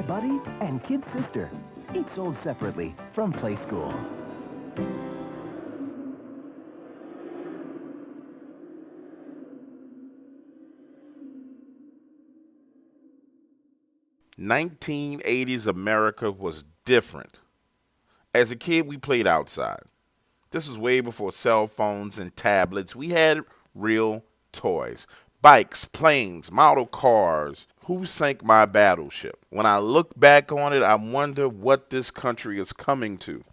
Buddy and Kid Sister. Each sold separately from Play School. "1980s America was different. As a kid, we played outside. This was way before cell phones and tablets. We had real toys. Bikes, planes, model cars. Who sank my battleship? When I look back on it, I wonder what this country is coming to.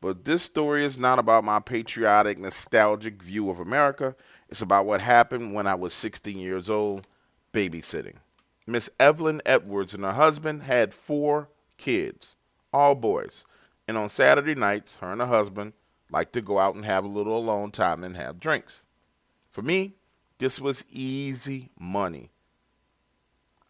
But this story is not about my patriotic, nostalgic view of America. It's about what happened when I was 16 years old, babysitting. Miss Evelyn Edwards and her husband had 4 kids, all boys. And on Saturday nights, her and her husband liked to go out and have a little alone time and have drinks. For me, this was easy money.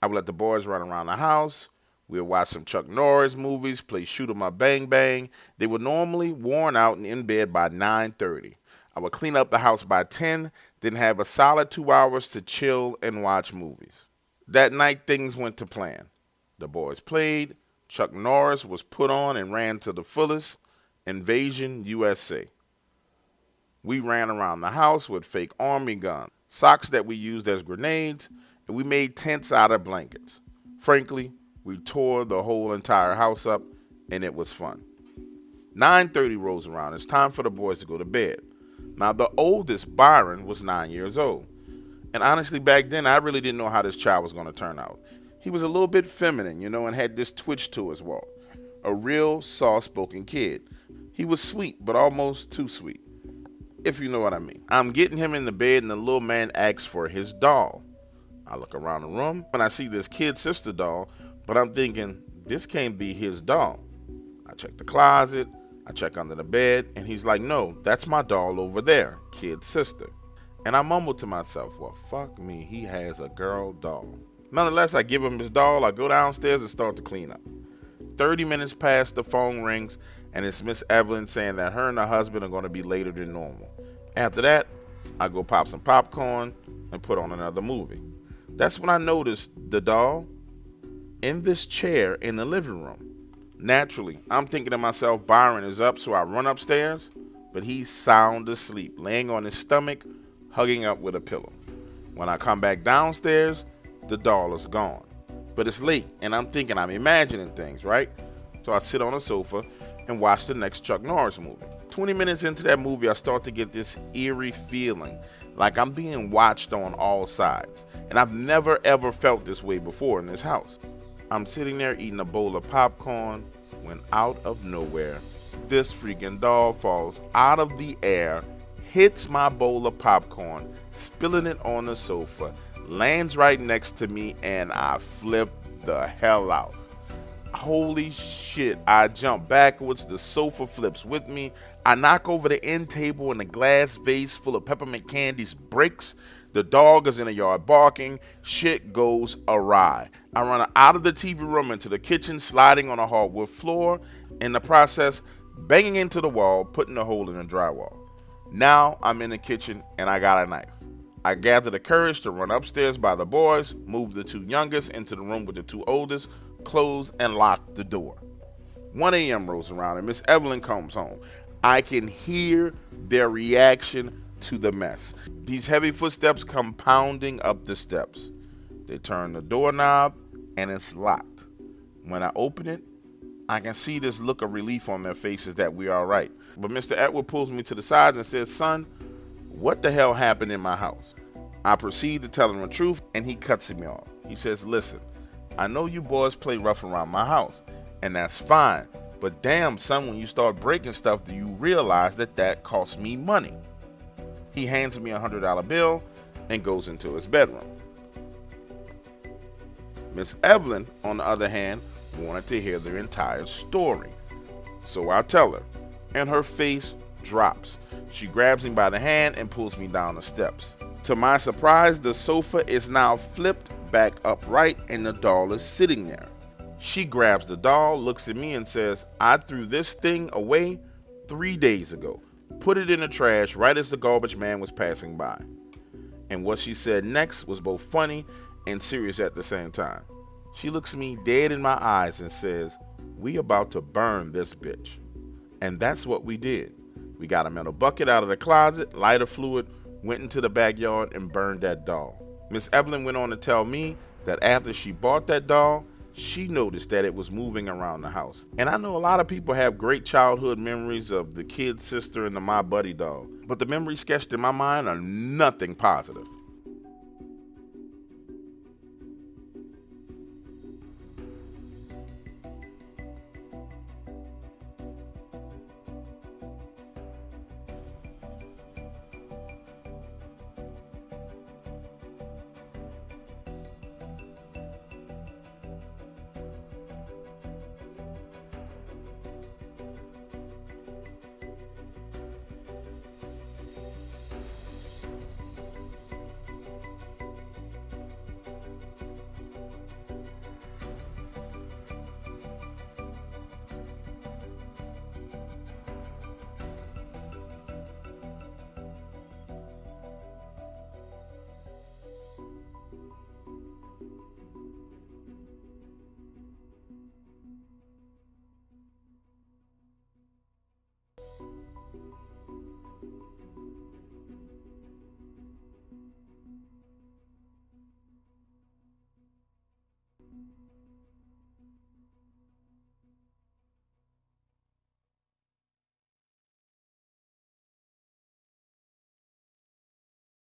I would let the boys run around the house. We would watch some Chuck Norris movies, play Shoot 'em Up Bang Bang. They were normally worn out and in bed by 9:30. I would clean up the house by 10, then have a solid 2 hours to chill and watch movies. That night, things went to plan. The boys played. Chuck Norris was put on and ran to the fullest. Invasion USA. We ran around the house with fake army guns, socks that we used as grenades, and we made tents out of blankets. Frankly, we tore the whole entire house up, and it was fun. 9:30 rolls around. It's time for the boys to go to bed. Now, the oldest, Byron, was 9 years old. And honestly, back then, I really didn't know how this child was going to turn out. He was a little bit feminine, and had this twitch to his walk. A real soft-spoken kid. He was sweet, but almost too sweet, if you know what I mean. I'm getting him in the bed, and the little man asks for his doll. I look around the room, and I see this Kid Sister doll, but I'm thinking, this can't be his doll. I check the closet, I check under the bed, and he's like, no, that's my doll over there, Kid Sister. And I mumble to myself, well, fuck me, he has a girl doll. Nonetheless, I give him his doll, I go downstairs and start to clean up. 30 minutes pass, the phone rings, and it's Miss Evelyn saying that her and her husband are going to be later than normal. After that, I go pop some popcorn and put on another movie. That's when I noticed the doll in this chair in the living room. Naturally, I'm thinking to myself, Byron is up, so I run upstairs, but he's sound asleep, laying on his stomach, hugging up with a pillow. When I come back downstairs, the doll is gone. But it's late, and I'm thinking I'm imagining things, right? So I sit on a sofa and watch the next Chuck Norris movie. 20 minutes into that movie, I start to get this eerie feeling, like I'm being watched on all sides. And I've never ever felt this way before in this house. I'm sitting there eating a bowl of popcorn when out of nowhere, this freaking doll falls out of the air, hits my bowl of popcorn, spilling it on the sofa, lands right next to me, and I flip the hell out. Holy shit, I jump backwards, the sofa flips with me, I knock over the end table and the glass vase full of peppermint candies breaks, the dog is in the yard barking, shit goes awry. I run out of the TV room into the kitchen, sliding on a hardwood floor, in the process, banging into the wall, putting a hole in the drywall. Now I'm in the kitchen and I got a knife. I gather the courage to run upstairs by the boys, move the 2 youngest into the room with the 2 oldest, close and lock the door. 1 a.m. rolls around and Miss Evelyn comes home. I can hear their reaction to the mess. These heavy footsteps come pounding up the steps. They turn the doorknob and it's locked. When I open it, I can see this look of relief on their faces that we are all right. But Mr. Edward pulls me to the side and says, son, what the hell happened in my house? I proceed to tell him the truth and he cuts me off. He says, listen, I know you boys play rough around my house, and that's fine. But damn, son, when you start breaking stuff, do you realize that costs me money? He hands me a $100 bill and goes into his bedroom. Miss Evelyn, on the other hand, wanted to hear the entire story. So I tell her, and her face drops. She grabs me by the hand and pulls me down the steps. To my surprise, the sofa is now flipped back upright and the doll is sitting there. She grabs the doll, looks at me and says, I threw this thing away 3 days ago. Put it in the trash right as the garbage man was passing by. And what she said next was both funny and serious at the same time. She looks me dead in my eyes and says, "We about to burn this bitch." And that's what we did. We got a metal bucket out of the closet, lighter fluid, went into the backyard and burned that doll. Miss Evelyn went on to tell me that after she bought that doll, she noticed that it was moving around the house. And I know a lot of people have great childhood memories of the kid sister and the My Buddy doll, but the memories sketched in my mind are nothing positive.